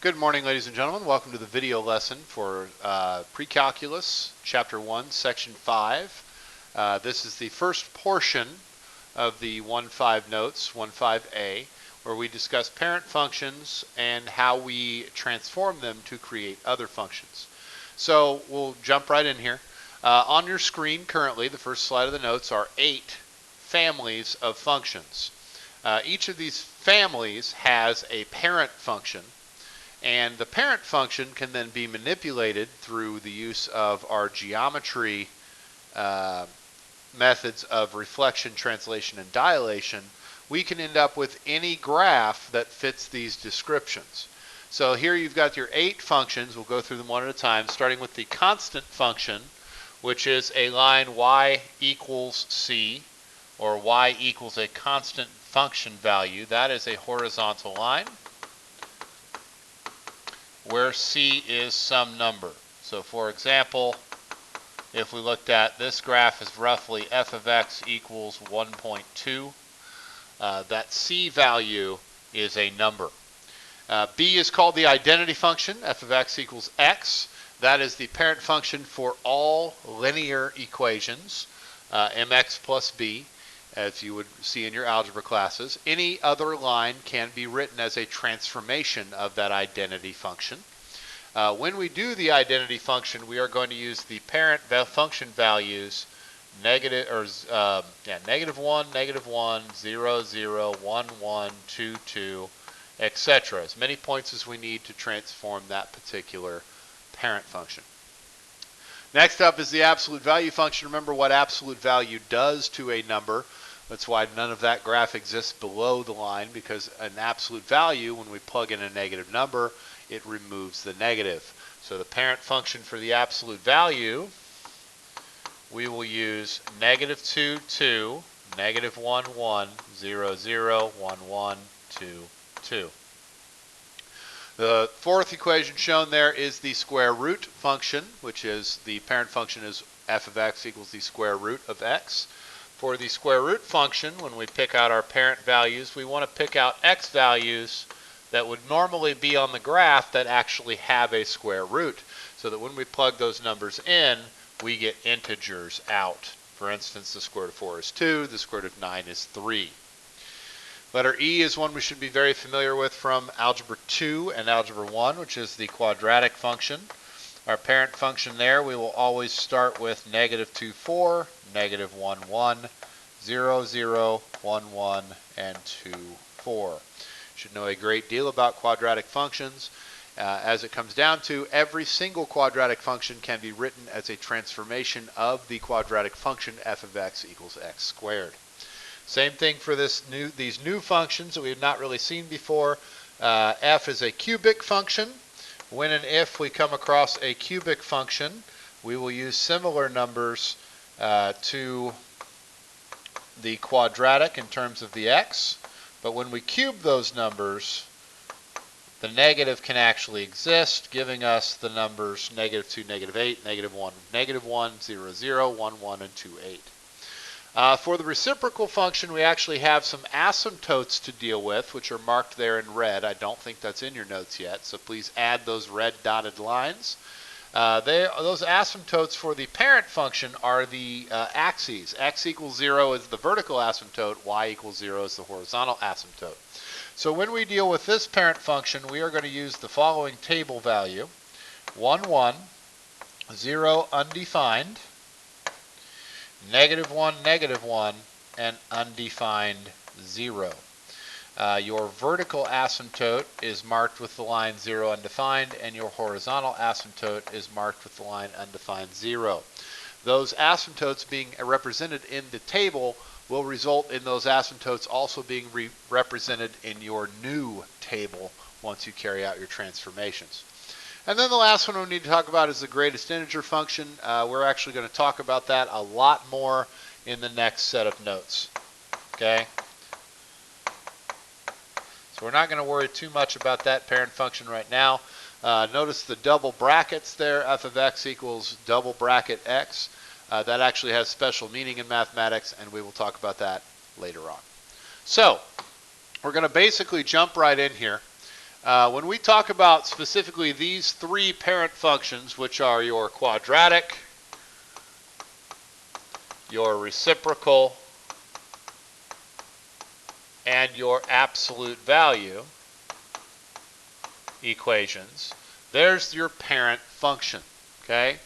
Good morning, ladies and gentlemen. Welcome to the video lesson for Pre-Calculus, Chapter 1, Section 5. This is the first portion of the 1.5 notes, 1.5a, where we discuss parent functions and how we transform them to create other functions. So we'll jump right in here. On your screen currently, the first slide of the notes are 8 families of functions. Each of these families has a parent function. And the parent function can then be manipulated through the use of our geometry methods of reflection, translation, and dilation. We can end up with any graph that fits these descriptions. So here you've got your 8 functions. We'll go through them one at a time, starting with the constant function, which is a line y equals c, or y equals a constant function value. That is a horizontal line where c is some number. So for example, if we looked at this graph is roughly f of x equals 1.2, that c value is a number. B is called the identity function, f of x equals x. That is the parent function for all linear equations, mx plus b, as you would see in your algebra classes. Any other line can be written as a transformation of that identity function. When we do the identity function, we are going to use the parent function values -1, -1, 0, 0, 1, 1, 2, 2, etc. As many points as we need to transform that particular parent function. Next up is the absolute value function. Remember what absolute value does to a number. That's why none of that graph exists below the line, because an absolute value, when we plug in a negative number, it removes the negative. So the parent function for the absolute value, we will use -2, 2, -1, 1, 0, 0, 1, 1, 2, 2. The fourth equation shown there is the square root function, which is the parent function is f of x equals the square root of x. For the square root function, when we pick out our parent values, we want to pick out x values that would normally be on the graph that actually have a square root, so that when we plug those numbers in, we get integers out. For instance, the square root of 4 is 2, the square root of 9 is 3. Letter E is one we should be very familiar with from Algebra 2 and Algebra 1, which is the quadratic function. Our parent function there, we will always start with -2, 4, -1, 1, 0, 0, 1, 1, and 2, 4. Should know a great deal about quadratic functions. As it comes down to, every single quadratic function can be written as a transformation of the quadratic function f of x equals x squared. Same thing for these new functions that we have not really seen before. F is a cubic function. When and if we come across a cubic function, we will use similar numbers to the quadratic in terms of the x. But when we cube those numbers, the negative can actually exist, giving us the numbers -2, -8, -1, -1, 0, 0, 1, 1, and 2, 8. For the reciprocal function, we actually have some asymptotes to deal with, which are marked there in red. I don't think that's in your notes yet, so please add those red dotted lines. Those asymptotes for the parent function are the axes. X equals 0 is the vertical asymptote, y equals 0 is the horizontal asymptote. So when we deal with this parent function, we are going to use the following table value: 1, 1, 0 undefined, -1, -1, and undefined 0. Your vertical asymptote is marked with the line 0 undefined, and your horizontal asymptote is marked with the line undefined 0. Those asymptotes being represented in the table will result in those asymptotes also being represented in your new table once you carry out your transformations. And then the last one we need to talk about is the greatest integer function. We're actually going to talk about that a lot more in the next set of notes. Okay? So we're not going to worry too much about that parent function right now. Notice the double brackets there, f of x equals double bracket x. That actually has special meaning in mathematics, and we will talk about that later on. So we're going to basically jump right in here. When we talk about specifically these three parent functions, which are your quadratic, your reciprocal, and your absolute value equations, there's your parent function, okay?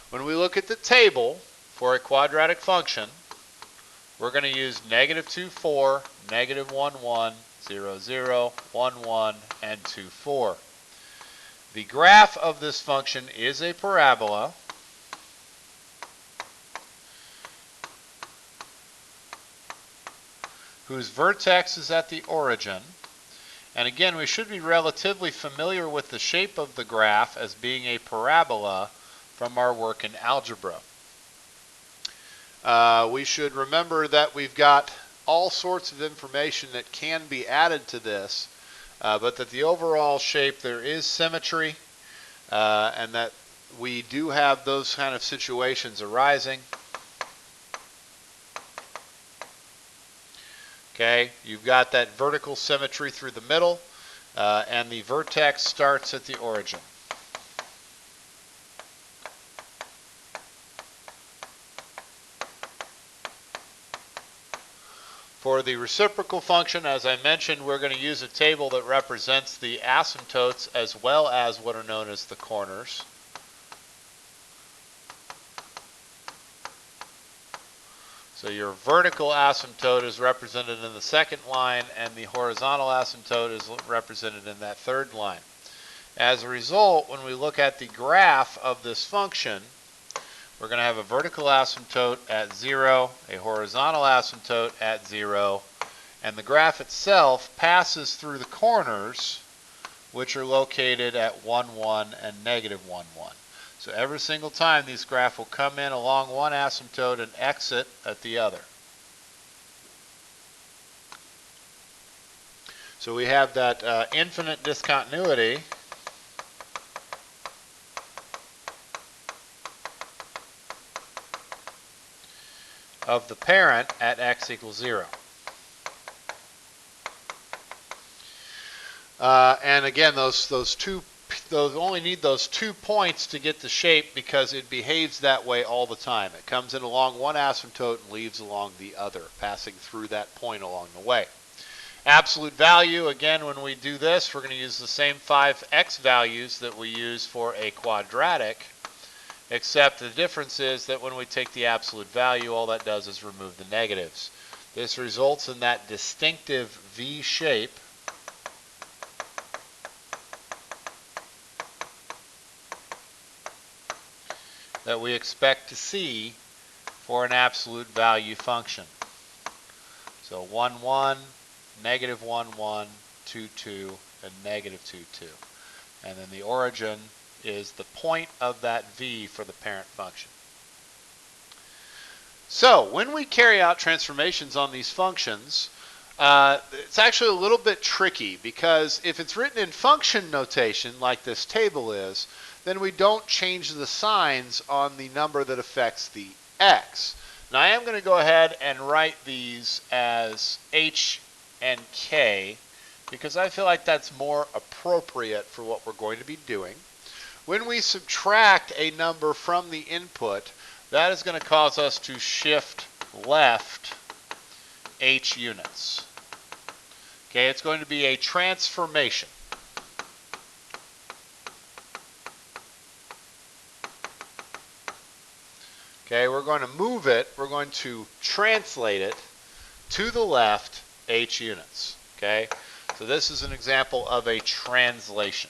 When we look at the table for a quadratic function, we're going to use negative 2, 4, negative 1, 1, 0, 0, 1, 1, and 2, 4. The graph of this function is a parabola whose vertex is at the origin. And again, we should be relatively familiar with the shape of the graph as being a parabola from our work in algebra. We should remember that we've got all sorts of information that can be added to this, but that the overall shape, there is symmetry, and that we do have those kind of situations arising. Okay, you've got that vertical symmetry through the middle, and the vertex starts at the origin. For the reciprocal function, as I mentioned, we're going to use a table that represents the asymptotes as well as what are known as the corners. So your vertical asymptote is represented in the second line, and the horizontal asymptote is represented in that third line. As a result, when we look at the graph of this function, we're going to have a vertical asymptote at 0, a horizontal asymptote at 0, and the graph itself passes through the corners, which are located at 1, 1 and negative 1, 1. So every single time these graphs will come in along one asymptote and exit at the other. So we have that infinite discontinuity of the parent at x equals 0. And again, those only need those 2 points to get the shape because it behaves that way all the time. It comes in along one asymptote and leaves along the other, passing through that point along the way. Absolute value, again, when we do this, we're going to use the same 5x values that we use for a quadratic, except the difference is that when we take the absolute value, all that does is remove the negatives. This results in that distinctive V shape that we expect to see for an absolute value function. So 1, 1, negative 1, 1, 2, 2, and negative 2, 2. And then the origin is the point of that V for the parent function. So when we carry out transformations on these functions, it's actually a little bit tricky because if it's written in function notation like this table is, then we don't change the signs on the number that affects the x. Now I am going to go ahead and write these as h and k because I feel like that's more appropriate for what we're going to be doing. When we subtract a number from the input, that is going to cause us to shift left h units. Okay, it's going to be a transformation. Okay, we're going to move it, we're going to translate it to the left h units. Okay, so this is an example of a translation.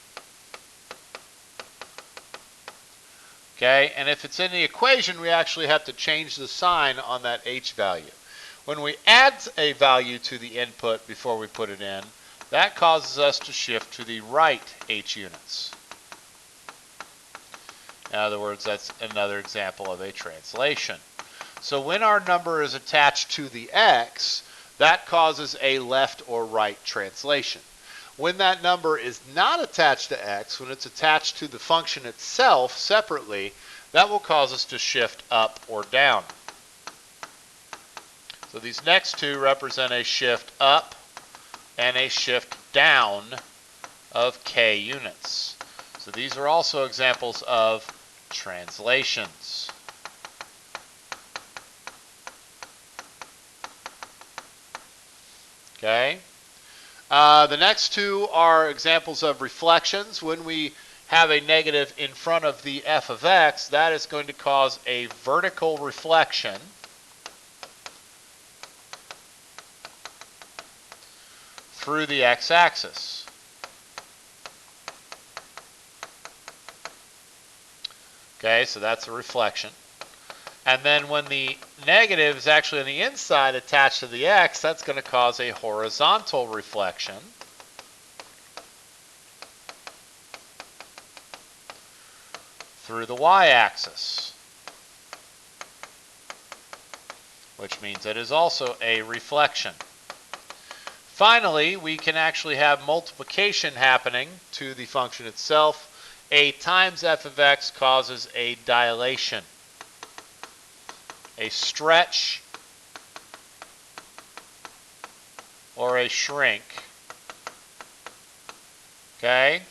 Okay, and if it's in the equation, we actually have to change the sign on that h value. When we add a value to the input before we put it in, that causes us to shift to the right h units. In other words, that's another example of a translation. So when our number is attached to the x, that causes a left or right translation. When that number is not attached to x, when it's attached to the function itself separately, that will cause us to shift up or down. So these next two represent a shift up and a shift down of k units. So these are also examples of translations. Okay. The next two are examples of reflections. When we have a negative in front of the f of x, that is going to cause a vertical reflection through the x-axis. Okay, so that's a reflection. And then when the negative is actually on the inside attached to the x, that's going to cause a horizontal reflection through the y-axis, which means it is also a reflection. Finally, we can actually have multiplication happening to the function itself. A times f of x causes a dilation, a stretch, or a shrink, okay,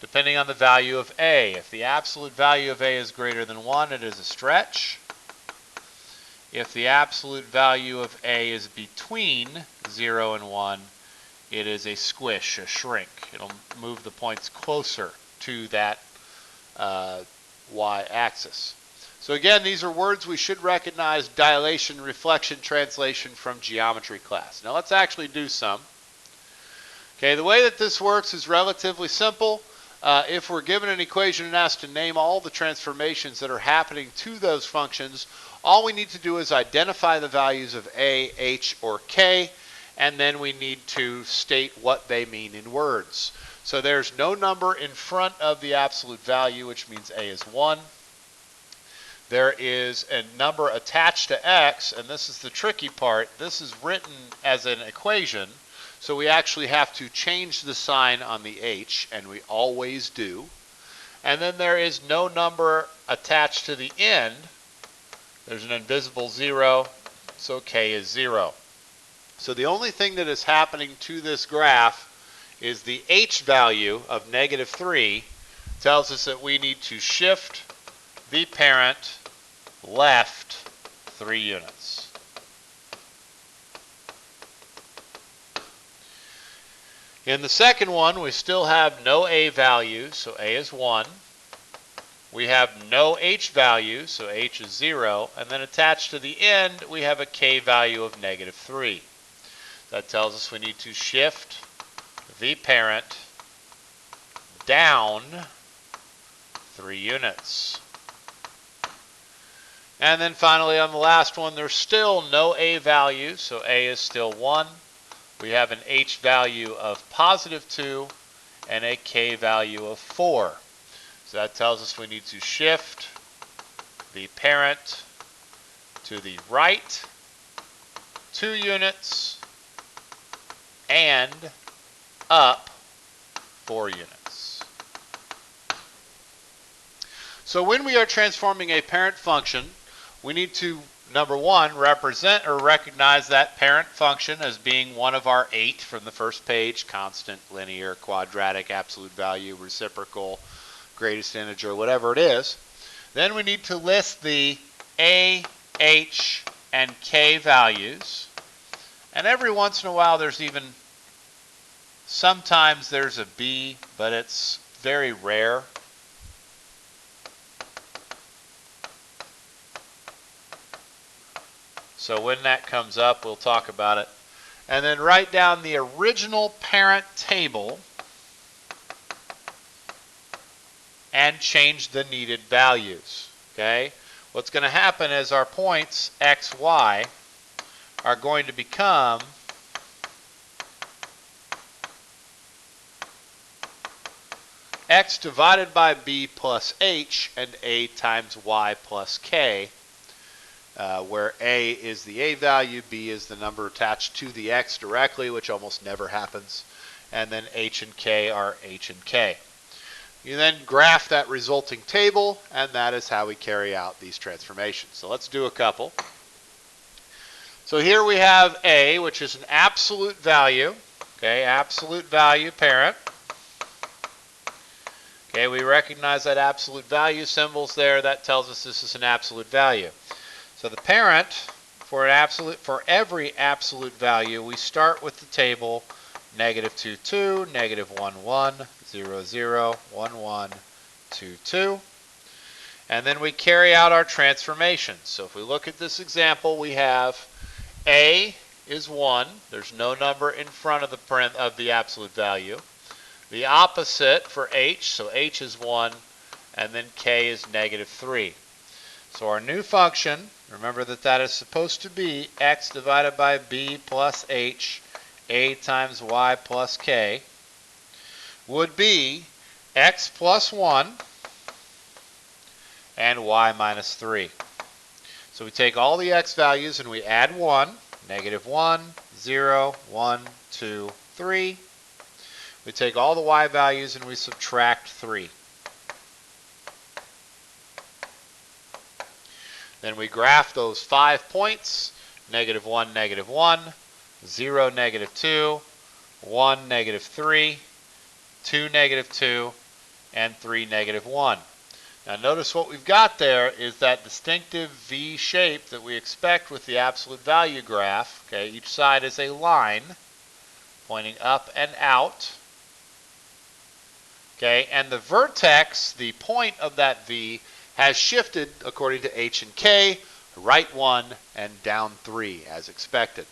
depending on the value of a. If the absolute value of a is greater than 1, it is a stretch. If the absolute value of a is between 0 and 1, it is a squish, a shrink. It'll move the points closer to that y-axis. So again, these are words we should recognize: dilation, reflection, translation from geometry class. Now let's actually do some. Okay, the way that this works is relatively simple. If we're given an equation and asked to name all the transformations that are happening to those functions, all we need to do is identify the values of a, h, or k, and then we need to state what they mean in words. So there's no number in front of the absolute value, which means a is 1. There is a number attached to x, and this is the tricky part. This is written as an equation, so we actually have to change the sign on the h, and we always do. And then there is no number attached to the end. There's an invisible 0, so k is 0. So the only thing that is happening to this graph is the h value of -3 tells us that we need to shift the parent left 3 units. In the second one, we still have no a value, so a is 1. We have no h value, so h is 0. And then attached to the end, we have a k value of -3. That tells us we need to shift the parent down 3 units. And then finally on the last one, there's still no a value, so a is still 1. We have an h value of +2 and a k value of 4. So that tells us we need to shift the parent to the right 2 units and up 4 units. So when we are transforming a parent function, we need to, number one, represent or recognize that parent function as being one of our 8 from the first page: constant, linear, quadratic, absolute value, reciprocal, greatest integer, whatever it is. Then we need to list the a, h, and k values. And every once in a while sometimes there's a b, but it's very rare. So when that comes up, we'll talk about it. And then write down the original parent table and change the needed values. Okay? What's going to happen is our points, x, y, are going to become x divided by b plus h and a times y plus k, where a is the a value, b is the number attached to the x directly, which almost never happens, and then h and k are h and k. You then graph that resulting table, and that is how we carry out these transformations. So let's do a couple. So here we have a, which is an absolute value, okay, absolute value parent. Okay, we recognize that absolute value symbol's there. That tells us this is an absolute value. So the parent, for every absolute value, we start with the table negative 2, 2, negative 1, 1, 0, 0, 1, 1, 2, 2. And then we carry out our transformations. So if we look at this example, we have A is 1. There's no number in front of the absolute value. The opposite for H, so H is 1, and then K is negative 3. So our new function, remember that is supposed to be x divided by b plus h, a times y plus k, would be x plus 1 and y minus 3. So we take all the x values and we add 1, negative 1, 0, 1, 2, 3. We take all the y values and we subtract 3. Then we graph those 5 points, negative 1, negative 1, 0, negative 2, 1, negative 3, 2, negative 2, and 3, negative 1. Now notice what we've got there is that distinctive V shape that we expect with the absolute value graph. Okay, each side is a line pointing up and out. Okay, and the vertex, the point of that V, has shifted according to H and K, right 1 and down 3 as expected.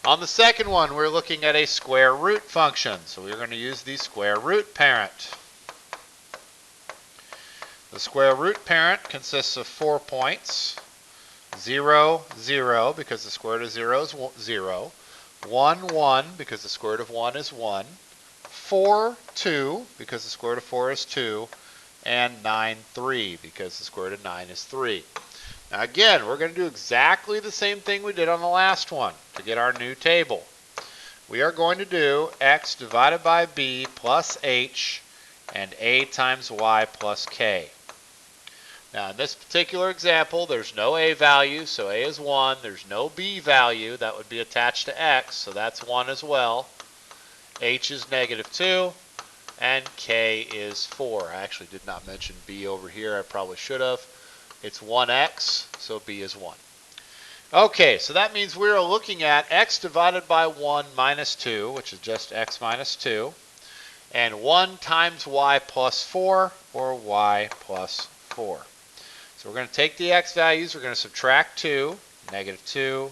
On the second one, we're looking at a square root function. So we're going to use the square root parent. The square root parent consists of 4 points. 0, 0, because the square root of 0 is 0. 1, 1, because the square root of 1 is 1. 4, 2, because the square root of 4 is 2. And 9, 3, because the square root of 9 is 3. Now again, we're going to do exactly the same thing we did on the last one to get our new table. We are going to do x divided by b plus h and a times y plus k. Now in this particular example, there's no a value, so a is 1. There's no b value, that would be attached to x, so that's 1 as well. H is negative 2, and k is 4. I actually did not mention b over here, I probably should have. It's 1x, so b is 1. Okay, so that means we're looking at x divided by 1 minus 2, which is just x minus 2, and 1 times y plus 4, or y plus 4. So we're going to take the x values, we're going to subtract 2, negative 2,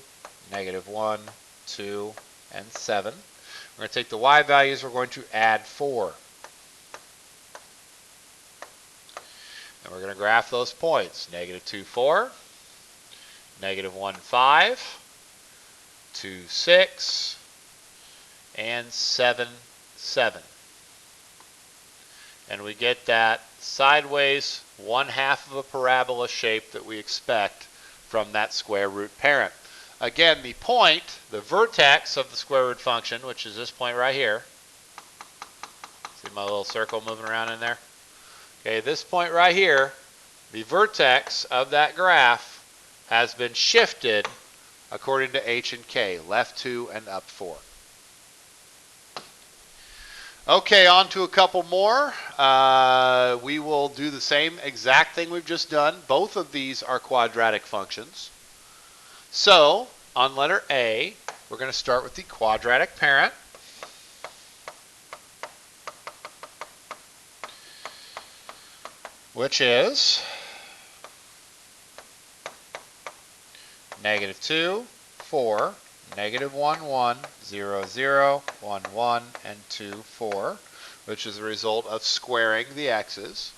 negative 1, 2, and 7. We're going to take the y values, we're going to add 4. And we're going to graph those points. Negative 2, 4, negative 1, 5, 2, 6, and 7, 7. And we get that sideways 1/2 of a parabola shape that we expect from that square root parent. Again, the point, the vertex of the square root function, which is this point right here. See my little circle moving around in there? Okay, this point right here, the vertex of that graph has been shifted according to H and K, left 2 and up 4. Okay, on to a couple more. We will do the same exact thing we've just done. Both of these are quadratic functions. So, on letter A, we're going to start with the quadratic parent. Which is negative 2, 4, negative 1, 1, 0, 0, 1, 1, and 2, 4, which is the result of squaring the x's.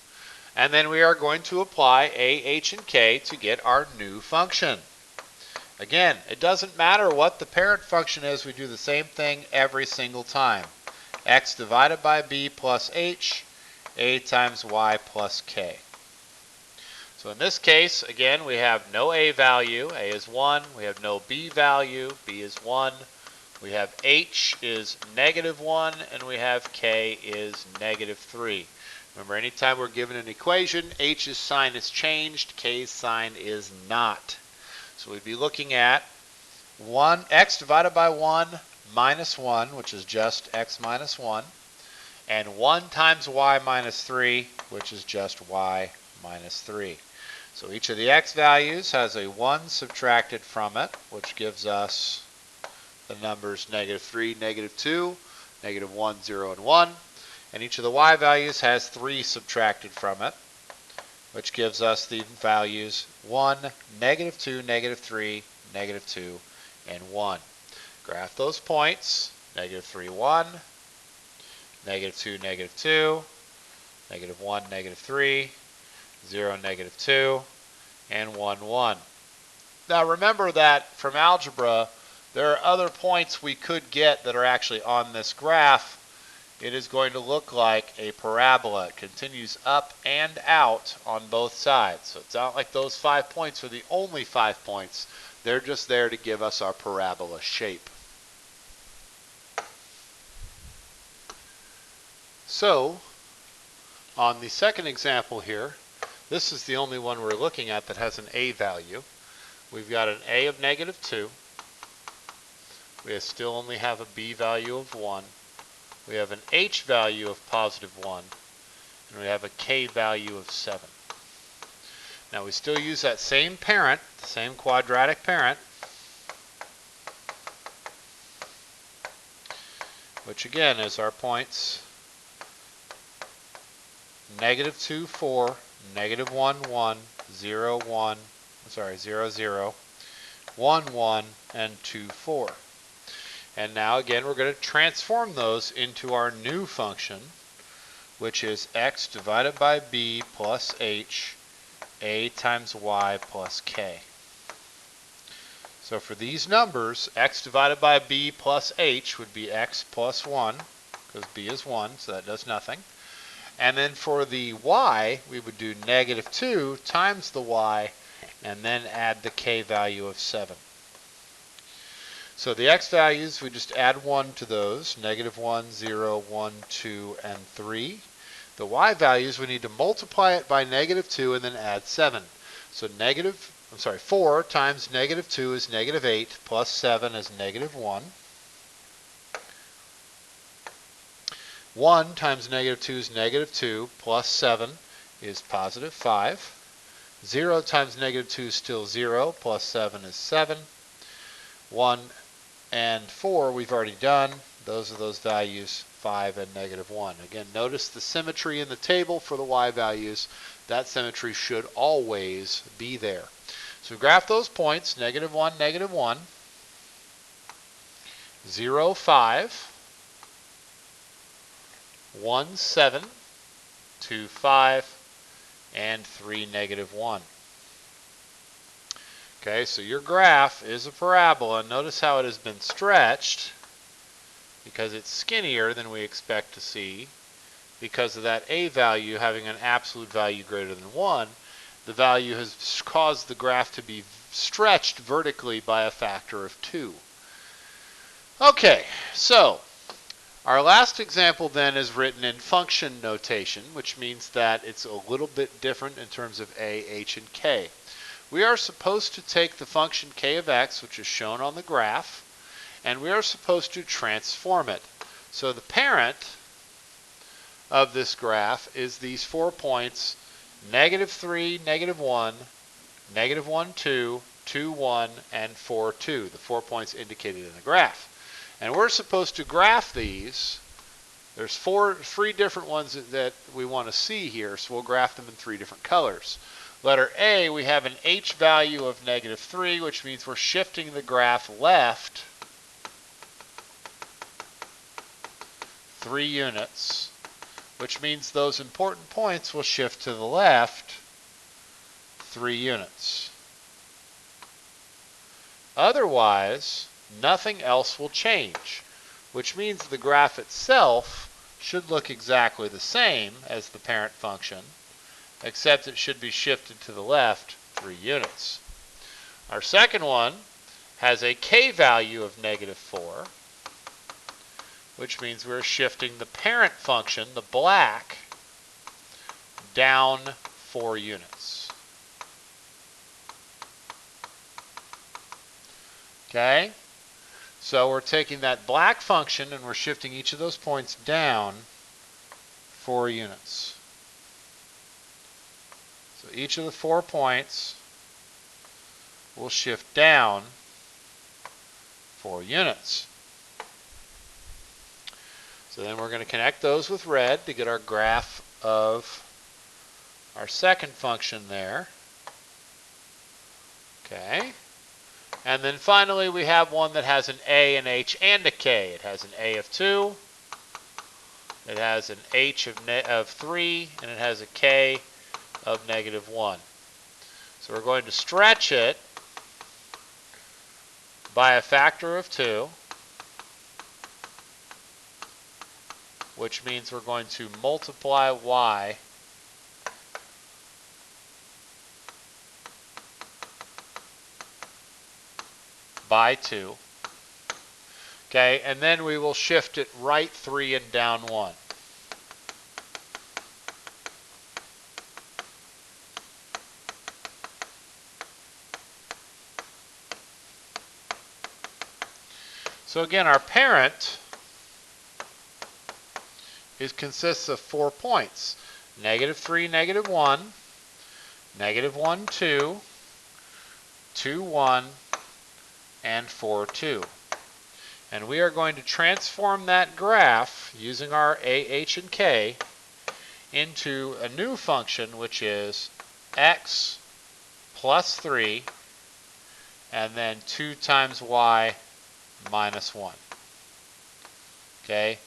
And then we are going to apply a, h, and k to get our new function. Again, it doesn't matter what the parent function is, we do the same thing every single time. X divided by b plus h, a times y plus k. So in this case, again, we have no a value, a is 1. We have no b value, b is 1. We have h is negative 1, and we have k is negative 3. Remember, anytime we're given an equation, h's sign is changed, k's sign is not. So we'd be looking at x divided by 1 minus 1, which is just x minus 1, and 1 times y minus 3, which is just y minus 3. So each of the x values has a 1 subtracted from it, which gives us the numbers -3, -2, -1, 0, and 1. And each of the y values has 3 subtracted from it, which gives us the values 1, -2, -3, -2, and 1. Graph those points, -3, 1, -2, -2, -1, -3, 0, -2, and 1, 1. Now remember that from algebra, there are other points we could get that are actually on this graph. It is going to look like a parabola. It continues up and out on both sides. So it's not like those 5 points are the only 5 points. They're just there to give us our parabola shape. So, on the second example here, this is the only one we're looking at that has an a value. We've got an a of -2. We still only have a b value of 1. We have an h value of +1. And we have a k value of 7. Now we still use that same parent, the same quadratic parent, which again is our points -2, 4, -1, 1, 0, 1, 0, 0, 1, 1, and 2, 4. And now again we're going to transform those into our new function, which is x divided by b plus h, a times y plus k. So for these numbers, x divided by b plus h would be x plus 1, because b is 1, so that does nothing. And then for the y, we would do -2 times the y, and then add the k value of 7. So the x values, we just add 1 to those, -1, 0, 1, 2, and 3. The y values, we need to multiply it by -2 and then add 7. So 4 times -2 is -8, plus 7 is -1. 1 times -2 is -2, plus 7 is +5. 0 times -2 is still 0, plus 7 is 7. 1 and 4 we've already done. Those are those values, 5 and -1. Again, notice the symmetry in the table for the y values. That symmetry should always be there. So graph those points, -1, -1, 0, 5, 1, 7, 2, 5, and 3, -1. Okay, so your graph is a parabola. Notice how it has been stretched because it's skinnier than we expect to see. Because of that a value having an absolute value greater than 1, the value has caused the graph to be stretched vertically by a factor of 2. Okay, so our last example then is written in function notation, which means that it's a little bit different in terms of a, h, and k. We are supposed to take the function k of x, which is shown on the graph, and we are supposed to transform it. So the parent of this graph is these 4 points, -3, -1, -1, 2, 2, 1, and 4, 2, the 4 points indicated in the graph. And we're supposed to graph these. There's 3 different ones that we want to see here, so we'll graph them in 3 different colors. Letter A, we have an h value of -3, which means we're shifting the graph left 3 units, which means those important points will shift to the left 3 units. Otherwise, nothing else will change, which means the graph itself should look exactly the same as the parent function, except it should be shifted to the left 3 units. Our second one has a k value of -4, which means we're shifting the parent function, the black, down 4 units. Okay? So we're taking that black function and we're shifting each of those points down 4 units. So each of the 4 points will shift down 4 units. So then we're going to connect those with red to get our graph of our second function there. Okay. And then finally we have one that has an A, an H, and a K. It has an A of 2, it has an H of 3, and it has a K of -1. So we're going to stretch it by a factor of 2, which means we're going to multiply y by 2. Okay, and then we will shift it right 3 and down 1. So again, our parent consists of 4 points: -3, -1, -1, 2, 2, 1, and 4, 2. And we are going to transform that graph using our A, H, and K into a new function, which is x plus 3 and then 2 times y minus 1. Okay,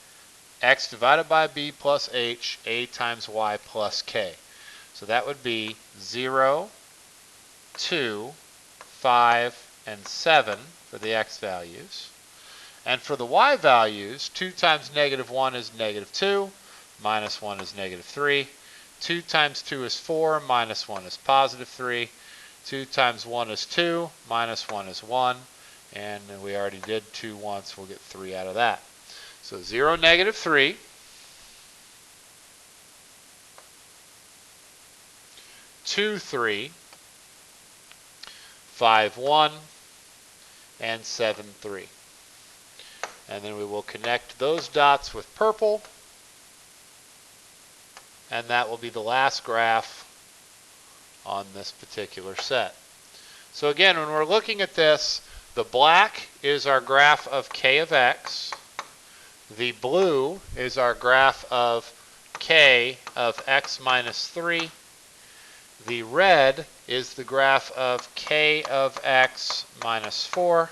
x divided by b plus h, a times y plus k. So that would be 0, 2, 5, and 7 for the x values. And for the y values, 2 times -1 is -2, minus 1 is -3. 2 times 2 is 4, minus 1 is +3. 2 times 1 is 2, minus 1 is 1. And we already did 2 once, we'll get 3 out of that. So 0, -3. 2, 3. 5, 1. And 7, 3. And then we will connect those dots with purple. And that will be the last graph on this particular set. So again, when we're looking at this, the black is our graph of k of x. The blue is our graph of k of x minus 3. The red is the graph of k of x minus 4.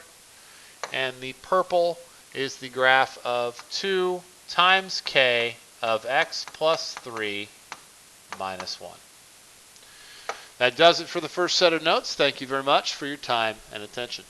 And the purple is the graph of 2 times k of x plus 3 minus 1. That does it for the first set of notes. Thank you very much for your time and attention.